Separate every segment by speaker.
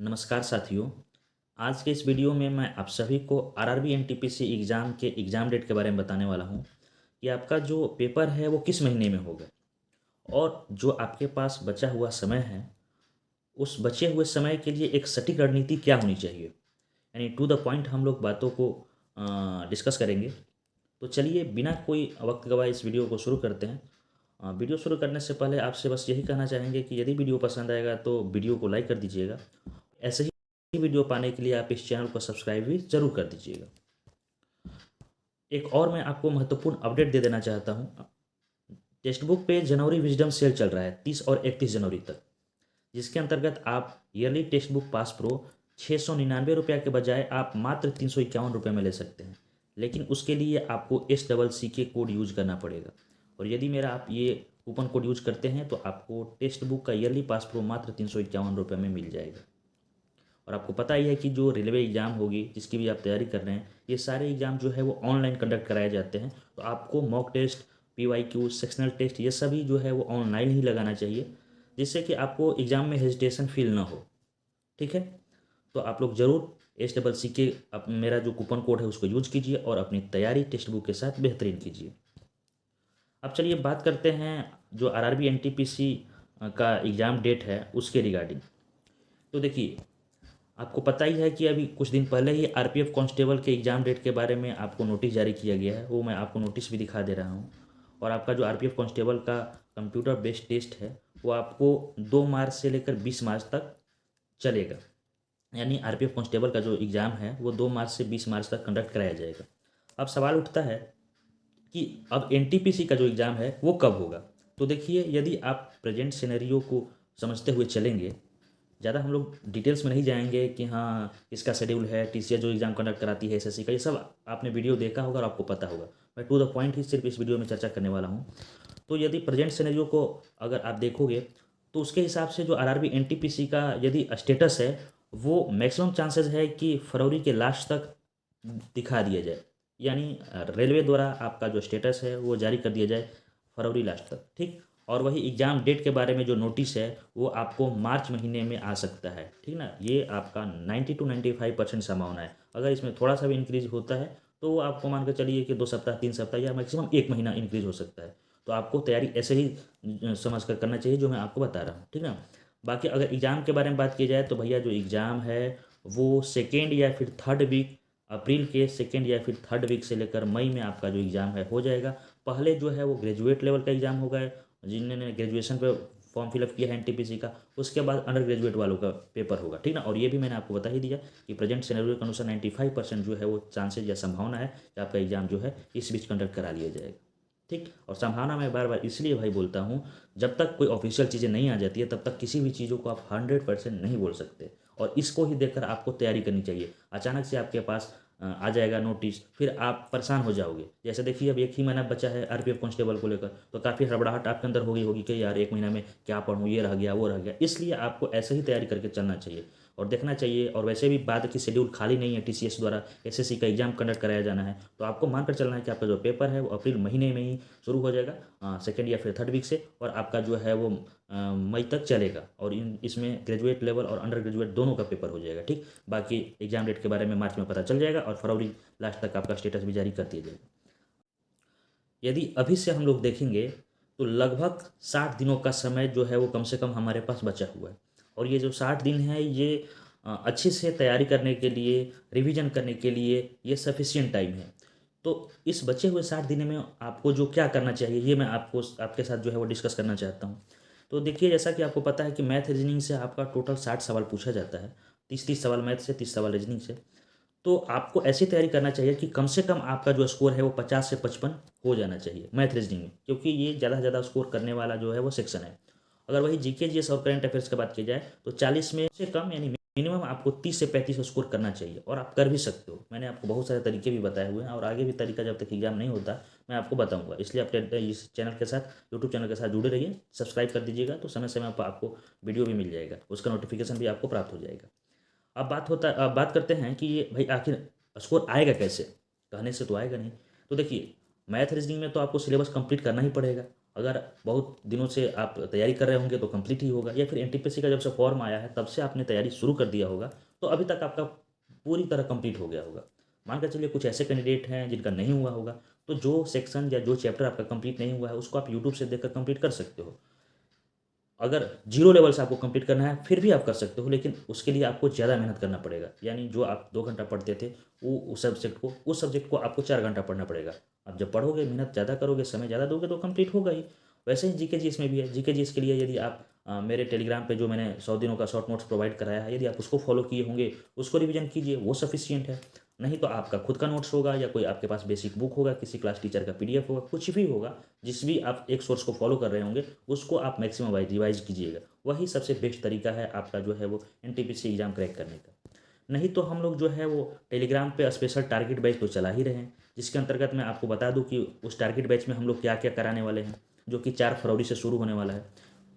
Speaker 1: नमस्कार साथियों। आज के इस वीडियो में मैं आप सभी को आरआरबी एनटीपीसी एग्ज़ाम के एग्ज़ाम डेट के बारे में बताने वाला हूं कि आपका जो पेपर है वो किस महीने में होगा और जो आपके पास बचा हुआ समय है उस बचे हुए समय के लिए एक सटीक रणनीति क्या होनी चाहिए। यानी टू द पॉइंट हम लोग बातों को डिस्कस करेंगे। तो चलिए बिना कोई वक्त गवाए इस वीडियो को शुरू करते हैं। वीडियो शुरू करने से पहले आपसे बस यही कहना चाहेंगे कि यदि वीडियो पसंद आएगा तो वीडियो को लाइक कर दीजिएगा। ऐसे ही वीडियो पाने के लिए आप इस चैनल को सब्सक्राइब भी ज़रूर कर दीजिएगा। एक और मैं आपको महत्वपूर्ण अपडेट दे देना चाहता हूँ। टेक्स्ट बुक पे जनवरी विजडम सेल चल रहा है 30 और 31 जनवरी तक, जिसके अंतर्गत आप yearly text book pass pro 699 के बजाय आप मात्र 351 में ले सकते हैं। लेकिन उसके लिए आपको SCC के कोड यूज करना पड़ेगा और यदि मेरा आप ये कूपन कोड यूज करते हैं तो आपको टेक्स्ट बुक का ईयरली पास प्रो मात्र 351 में मिल जाएगा। और आपको पता ही है कि जो रेलवे एग्ज़ाम होगी जिसकी भी आप तैयारी कर रहे हैं, ये सारे एग्ज़ाम जो है वो ऑनलाइन कंडक्ट कराए जाते हैं। तो आपको mock test, PYQ, sectional test ये सभी जो है वो ऑनलाइन ही लगाना चाहिए, जिससे कि आपको एग्ज़ाम में हेजिटेशन फील ना हो। ठीक है, तो आप लोग ज़रूर SCC के मेरा जो कूपन कोड है उसको यूज कीजिए और अपनी तैयारी टेक्स्ट बुक के साथ बेहतरीन कीजिए। अब चलिए बात करते हैं जो आरआरबी एनटीपीसी का एग्ज़ाम डेट है उसके रिगार्डिंग। तो देखिए, आपको पता ही है कि अभी कुछ दिन पहले ही आरपीएफ कांस्टेबल के एग्ज़ाम डेट के बारे में आपको नोटिस जारी किया गया है। वो मैं आपको नोटिस भी दिखा दे रहा हूँ। और आपका जो आरपीएफ कांस्टेबल का कंप्यूटर बेस्ड टेस्ट है वो आपको 2 मार्च से लेकर 20 मार्च तक चलेगा। यानी आरपीएफ कांस्टेबल का जो एग्ज़ाम है वो 2 मार्च से 20 मार्च तक कंडक्ट कराया जाएगा। अब सवाल उठता है कि अब एनटीपीसी का जो एग्ज़ाम है वो कब होगा। तो देखिए, यदि आप प्रेजेंट सिनेरियो को समझते हुए चलेंगे, ज़्यादा हम लोग डिटेल्स में नहीं जाएंगे कि हाँ इसका शेड्यूल है, टीसीएस जो एग्ज़ाम कंडक्ट कराती है एसएससी का, ये सब आपने वीडियो देखा होगा और आपको पता होगा। मैं टू द पॉइंट ही सिर्फ इस वीडियो में चर्चा करने वाला हूँ। तो यदि प्रेजेंट सिनेरियो को अगर आप देखोगे तो उसके हिसाब से जो आरआरबी एनटीपीसी का यदि स्टेटस है वो मैक्सिमम चांसेस है कि फरवरी के लास्ट तक दिखा दिया जाए। यानी रेलवे द्वारा आपका जो स्टेटस है वो जारी कर दिया जाए फरवरी लास्ट तक। ठीक, और वही एग्ज़ाम डेट के बारे में जो नोटिस है वो आपको मार्च महीने में आ सकता है। ठीक ना, ये आपका 90 to 95% संभावना है। अगर इसमें थोड़ा सा भी इंक्रीज होता है तो वो आपको मान कर चलिए कि 2 सप्ताह 3 सप्ताह या मैक्सिमम 1 महीना इंक्रीज हो सकता है। तो आपको तैयारी ऐसे ही समझ कर करना चाहिए जो मैं आपको बता रहा हूँ। ठीक ना, बाकी अगर एग्ज़ाम के बारे में बात की जाए तो भैया जो एग्ज़ाम है वो सेकेंड या फिर थर्ड वीक, अप्रैल के सेकेंड या फिर थर्ड वीक से लेकर मई में आपका जो एग्ज़ाम है हो जाएगा। पहले जो है वो ग्रेजुएट लेवल का एग्ज़ाम होगा, जिन्होंने ग्रेजुएशन पे फॉर्म फिलअप किया है एनटीपीसी का। उसके बाद अंडर ग्रेजुएट वालों का पेपर होगा। ठीक ना, और ये भी मैंने आपको बता ही दिया कि प्रेजेंट सिनेरियो के अनुसार 95% जो है वो चांसेज या संभावना है कि आपका एग्ज़ाम जो है इस बीच कंडक्ट करा लिया जाएगा। ठीक, और संभावना मैं बार बार इसलिए भाई बोलता हूँ, जब तक कोई ऑफिशियल चीज़ें नहीं आ जाती है तब तक किसी भी चीज़ों को आप 100% नहीं बोल सकते। और इसको ही देखकर आपको तैयारी करनी चाहिए। अचानक से आपके पास आ जाएगा नोटिस, फिर आप परेशान हो जाओगे। जैसे देखिए, अब 1 ही महीना बचा है आरपीएफ कांस्टेबल को लेकर, तो काफ़ी हड़बड़ाहट आपके अंदर होगी होगी कि यार 1 महीना में क्या पढ़ूँ, ये रह गया वो रह गया। इसलिए आपको ऐसे ही तैयारी करके चलना चाहिए और देखना चाहिए। और वैसे भी बाद की शेड्यूल खाली नहीं है, टीसीएस द्वारा एसएससी का एग्जाम कंडक्ट कराया जाना है। तो आपको मानकर चलना है कि आपका जो पेपर है वो अप्रैल महीने में ही शुरू हो जाएगा, सेकेंड या फिर थर्ड वीक से, और आपका जो है वो मई तक चलेगा। और इसमें ग्रेजुएट लेवल और अंडर ग्रेजुएट दोनों का पेपर हो जाएगा। ठीक, बाकी एग्जाम डेट के बारे में मार्च में पता चल जाएगा और फरवरी लास्ट तक आपका स्टेटस भी जारी कर दिया जाएगा। यदि अभी से हम लोग देखेंगे तो लगभग 60 दिनों का समय जो है वो कम से कम हमारे पास बचा हुआ है। और ये जो 60 दिन है ये अच्छे से तैयारी करने के लिए, रिवीजन करने के लिए ये सफिशियंट टाइम है। तो इस बचे हुए 60 दिन में आपको जो क्या करना चाहिए ये मैं आपको आपके साथ जो है वो डिस्कस करना चाहता हूँ। तो देखिए, जैसा कि आपको पता है कि मैथ रीजनिंग से आपका टोटल 60 सवाल पूछा जाता है। 30-30 सवाल मैथ से, 30 सवाल रीजनिंग से। तो आपको ऐसी तैयारी करना चाहिए कि कम से कम आपका जो स्कोर है वो 50 से 55 हो जाना चाहिए मैथ रीजनिंग में, क्योंकि ये ज़्यादा से ज़्यादा स्कोर करने वाला जो है वो सेक्शन है। अगर वही जीके जीएस और करंट अफेयर्स की बात की जाए तो 40 में से कम यानी मिनिमम आपको 30 से 35 स्कोर करना चाहिए, और आप कर भी सकते हो। मैंने आपको बहुत सारे तरीके भी बताए हुए हैं और आगे भी तरीका जब तक एग्जाम नहीं होता मैं आपको बताऊंगा। इसलिए आप इस चैनल के साथ, यूट्यूब चैनल के साथ जुड़े रहिए, सब्सक्राइब कर दीजिएगा तो समय समय पर आपको वीडियो भी मिल जाएगा, उसका नोटिफिकेशन भी आपको प्राप्त हो जाएगा। अब बात करते हैं कि ये भाई आखिर स्कोर आएगा कैसे। कहने से तो आएगा नहीं। तो देखिए, मैथ रीजनिंग में तो आपको सिलेबस कंप्लीट करना ही पड़ेगा। अगर बहुत दिनों से आप तैयारी कर रहे होंगे तो कंप्लीट ही होगा, या फिर एनटीपीसी का जब से फॉर्म आया है तब से आपने तैयारी शुरू कर दिया होगा तो अभी तक आपका पूरी तरह कंप्लीट हो गया होगा। मान कर चलिए कुछ ऐसे कैंडिडेट हैं जिनका नहीं हुआ होगा, तो जो सेक्शन या जो चैप्टर आपका कंप्लीट नहीं हुआ है उसको आप यूट्यूब से देखकर कंप्लीट कर सकते हो। अगर जीरो लेवल से आपको कंप्लीट करना है फिर भी आप कर सकते हो, लेकिन उसके लिए आपको ज़्यादा मेहनत करना पड़ेगा। यानी जो आप 2 घंटा पढ़ते थे वो उस सब्जेक्ट को आपको 4 घंटा पढ़ना पड़ेगा। आप जब पढ़ोगे, मेहनत ज़्यादा करोगे, समय ज़्यादा दोगे तो कंप्लीट होगा ही। वैसे ही जीके जीएस में भी है। जीके जीएस के लिए यदि आप मेरे टेलीग्राम पे जो मैंने 100 दिनों का शॉर्ट नोट्स प्रोवाइड कराया है, यदि आप उसको फॉलो किए होंगे, उसको रिवीजन कीजिए, वो सफिशियंट है। नहीं तो आपका खुद का नोट्स होगा या कोई आपके पास बेसिक बुक होगा, किसी क्लास टीचर का पीडीएफ होगा, कुछ भी होगा, जिस भी आप एक सोर्स को फॉलो कर रहे होंगे उसको आप मैक्सिमम रिवाइज कीजिएगा। वही सबसे बेस्ट तरीका है आपका जो है वो एनटीपीसी एग्ज़ाम क्रैक करने का। नहीं तो हम लोग जो है वो टेलीग्राम पे स्पेशल टारगेट बैच तो चला ही रहे हैं, जिसके अंतर्गत मैं आपको बता दूं कि उस टारगेट बैच में हम लोग क्या क्या कराने वाले हैं, जो कि 4 फरवरी से शुरू होने वाला है।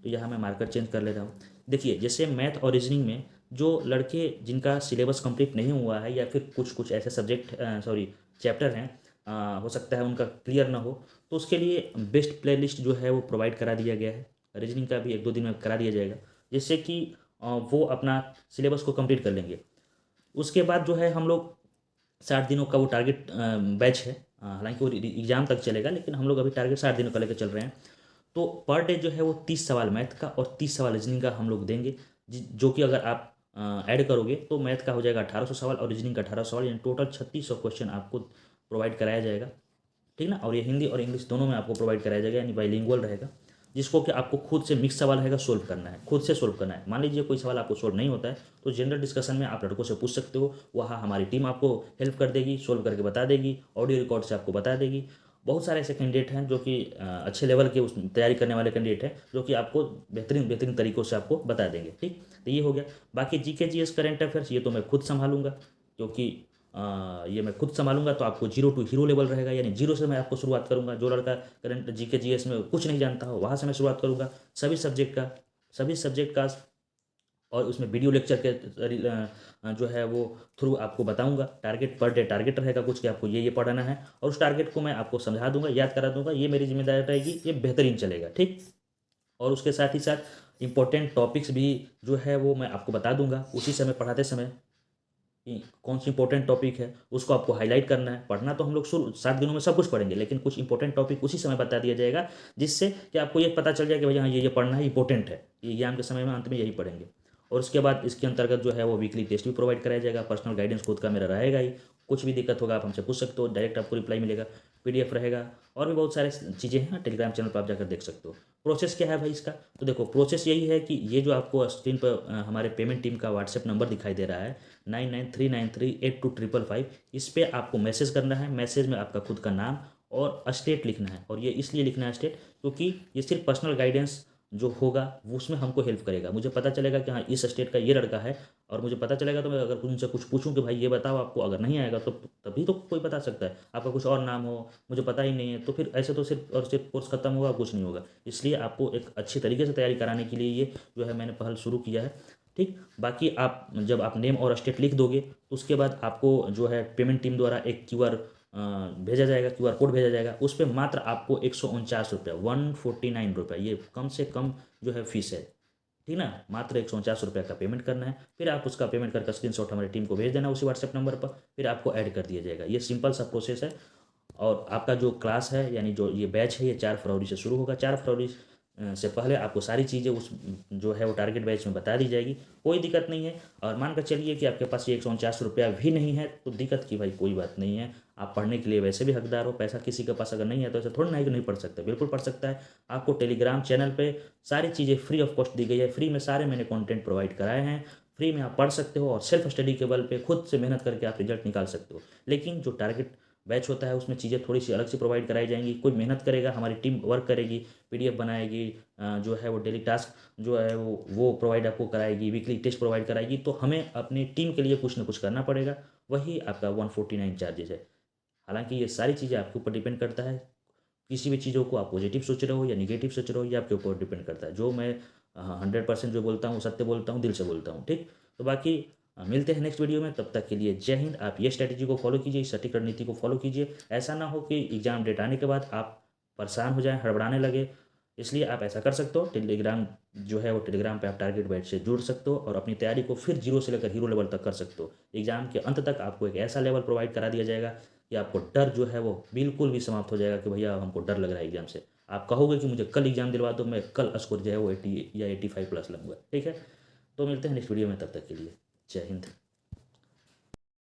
Speaker 1: तो यहाँ मैं मार्कर चेंज कर ले रहा हूँ। देखिए, जैसे मैथ और रीजनिंग में जो लड़के जिनका सिलेबस कंप्लीट नहीं हुआ है या फिर कुछ कुछ ऐसे सब्जेक्ट चैप्टर हैं, हो सकता है उनका क्लियर ना हो, तो उसके लिए बेस्ट प्लेलिस्ट जो है वो प्रोवाइड करा दिया गया है। रीजनिंग का भी 1-2 दिन में करा दिया जाएगा, जिससे कि वो अपना सिलेबस को कंप्लीट कर लेंगे। उसके बाद जो है हम लोग 60 दिनों का वो टारगेट बैच है। हालांकि वो एग्ज़ाम तक चलेगा, लेकिन हम लोग अभी टारगेट 60 दिनों का लेकर चल रहे हैं। तो पर डे जो है वो 30 सवाल मैथ का और 30 सवाल रीजनिंग का हम लोग देंगे, जो कि अगर आप ऐड करोगे तो मैथ का हो जाएगा 1800 सवाल और रीजनिंग का 1800 सवाल, यानी टोटल 3600 क्वेश्चन आपको प्रोवाइड कराया जाएगा। ठीक ना। और ये हिंदी और इंग्लिश दोनों में आपको प्रोवाइड कराया जाएगा, यानी बाइलिंगुअल रहेगा, जिसको कि आपको खुद से मिक्स सवाल रहेगा, सोल्व करना है, खुद से सोल्व करना है। मान लीजिए कोई सवाल आपको सोल्व नहीं होता है तो जनरल डिस्कशन में आप लड़कों से पूछ सकते हो, वहाँ हमारी टीम आपको हेल्प कर देगी, सोल्व करके बता देगी, ऑडियो रिकॉर्ड से आपको बता देगी। बहुत सारे ऐसे कैंडिडेट हैं जो कि अच्छे लेवल के उस तैयारी करने वाले कैंडिडेट हैं, जो कि आपको बेहतरीन बेहतरीन तरीक़ों से आपको बता देंगे। ठीक, तो ये हो गया। बाकी जीके जीएस करेंट अफेयर्स ये तो मैं खुद संभालूंगा, क्योंकि ये मैं खुद संभालूंगा। तो आपको 0 टू हीरो लेवल रहेगा, यानी 0 से मैं आपको शुरुआत करूंगा। जो लड़का करंट जीके जीएस में कुछ नहीं जानता हो, वहाँ से मैं शुरुआत करूंगा सभी सब्जेक्ट का और उसमें वीडियो लेक्चर के जो है वो थ्रू आपको बताऊंगा। टारगेट पर डे टारगेट रहेगा कुछ कि आपको ये पढ़ाना है, और उस टारगेट को मैं आपको समझा दूंगा, याद करा दूंगा। ये मेरी जिम्मेदारी रहेगी, ये बेहतरीन चलेगा। ठीक। और उसके साथ ही साथ इंपॉर्टेंट टॉपिक्स भी जो है वो मैं आपको बता दूंगा उसी समय, पढ़ाते समय, कि कौन सी इंपॉर्टेंट टॉपिक है उसको आपको हाईलाइट करना है। पढ़ना तो हम लोग शुरू 7 दिनों में सब कुछ पढ़ेंगे, लेकिन कुछ इंपॉर्टेंट टॉपिक उसी समय बता दिया जाएगा, जिससे कि आपको ये पता चल जाए कि भैया हाँ ये पढ़ना है, इंपॉर्टेंट है, ये एग्जाम के समय में अंत में यही पढ़ेंगे। और उसके बाद इसके अंतर्गत जो है वो वीकली टेस्ट भी प्रोवाइड कराया जाएगा। पर्सनल गाइडेंस खुद का मेरा रहेगा ही, कुछ भी दिक्कत होगा आप हमसे पूछ सकते हो, डायरेक्ट आपको रिप्लाई मिलेगा, पीडीएफ रहेगा, और भी बहुत सारे चीज़ें हैं। टेलीग्राम चैनल पर आप जाकर देख सकते हो। प्रोसेस क्या है भाई इसका, तो देखो प्रोसेस यही है कि ये जो आपको स्क्रीन पर हमारे पेमेंट टीम का व्हाट्सएप नंबर दिखाई दे रहा है 9939382555, इस पर आपको मैसेज करना है। मैसेज में आपका खुद का नाम और स्टेट लिखना है, और ये इसलिए लिखना है स्टेट क्योंकि ये सिर्फ पर्सनल गाइडेंस जो होगा वो उसमें हमको हेल्प करेगा। मुझे पता चलेगा कि हाँ इस स्टेट का ये लड़का है, और मुझे पता चलेगा तो मैं अगर उनसे कुछ पूछूं कि भाई ये बताओ आपको, अगर नहीं आएगा तो तभी तो कोई बता सकता है। आपका कुछ और नाम हो, मुझे पता ही नहीं है, तो फिर ऐसे तो सिर्फ और सिर्फ कोर्स खत्म होगा, कुछ नहीं होगा। इसलिए आपको एक अच्छी तरीके से तैयारी कराने के लिए ये जो है मैंने पहल शुरू किया है। ठीक। बाकी आप जब आप नेम और स्टेट लिख दोगे तो उसके बाद आपको जो है पेमेंट टीम द्वारा एक क्यूआर भेजा जाएगा, क्यूआर कोड भेजा जाएगा। उस पर मात्र आपको 149 रुपये, 149 रुपये, ये कम से कम जो है फीस है। ठीक ना। मात्र 149 रुपये का पेमेंट करना है, फिर आप उसका पेमेंट करके स्क्रीनशॉट हमारी टीम को भेज देना उसी व्हाट्सएप नंबर पर, फिर आपको ऐड कर दिया जाएगा। ये सिंपल सा प्रोसेस है। और आपका जो क्लास है, यानी जो ये बैच है, ये 4 फरवरी से शुरू होगा। 4 फरवरी से पहले आपको सारी चीज़ें उस जो है वो टारगेट बैच में बता दी जाएगी, कोई दिक्कत नहीं है। और मान कर चलिए कि आपके पास ये 149 रुपया भी नहीं है, तो दिक्कत की भाई कोई बात नहीं है। आप पढ़ने के लिए वैसे भी हकदार हो। पैसा किसी के पास अगर नहीं है तो ऐसा थोड़ा ना है कि नहीं पढ़ सकते, बिल्कुल पढ़ सकता है। आपको टेलीग्राम चैनल पे सारी चीज़ें फ्री ऑफ कॉस्ट दी गई है, फ्री में सारे मैंने कंटेंट प्रोवाइड कराए हैं। फ्री में आप पढ़ सकते हो, और सेल्फ स्टडी के बल पे खुद से मेहनत करके आप रिजल्ट निकाल सकते हो। लेकिन जो टारगेट बैच होता है उसमें चीज़ें थोड़ी सी अलग से प्रोवाइड कराई जाएंगी। कोई मेहनत करेगा, हमारी टीम वर्क करेगी, पीडीएफ बनाएगी, जो है वो डेली टास्क जो है वो प्रोवाइड आपको कराएगी, वीकली टेस्ट प्रोवाइड कराएगी। तो हमें अपनी टीम के लिए कुछ ना कुछ करना पड़ेगा, वही आपका 149 चार्जेस है। हालांकि ये सारी चीज़ें आपके ऊपर डिपेंड करता है। किसी भी चीज़ों को आप पॉजिटिव सोच रहे हो या निगेटिव सोच रहे हो, ये आपके ऊपर डिपेंड करता है। जो मैं 100% जो बोलता हूँ सत्य बोलता हूँ, दिल से बोलता हूँ। ठीक। तो बाकी मिलते हैं नेक्स्ट वीडियो में, तब तक के लिए जय हिंद। आप ये स्ट्रैटेजी को फॉलो कीजिए, इस सटीक रणनीति को फॉलो कीजिए। ऐसा ना हो कि एग्जाम डेट आने के बाद आप परेशान हो जाएं, हड़बड़ाने लगे। इसलिए आप ऐसा कर सकते हो, टेलीग्राम जो है वो टेलीग्राम पे आप टारगेट बैच से जुड़ सकते हो और अपनी तैयारी को फिर जीरो से लेकर हीरो लेवल तक कर सकते हो। एग्जाम के अंत तक आपको एक ऐसा लेवल प्रोवाइड करा दिया जाएगा कि आपको डर जो है वो बिल्कुल भी समाप्त हो जाएगा कि भैया हमको डर लग रहा है एग्जाम से। आप कहोगे कि मुझे कल एग्जाम दिलवा दो, मैं कल स्कोर जो है वो 80 या 85 प्लस लूँगा। ठीक है, तो मिलते हैं नेक्स्ट वीडियो में, तब तक के लिए जय हिंद।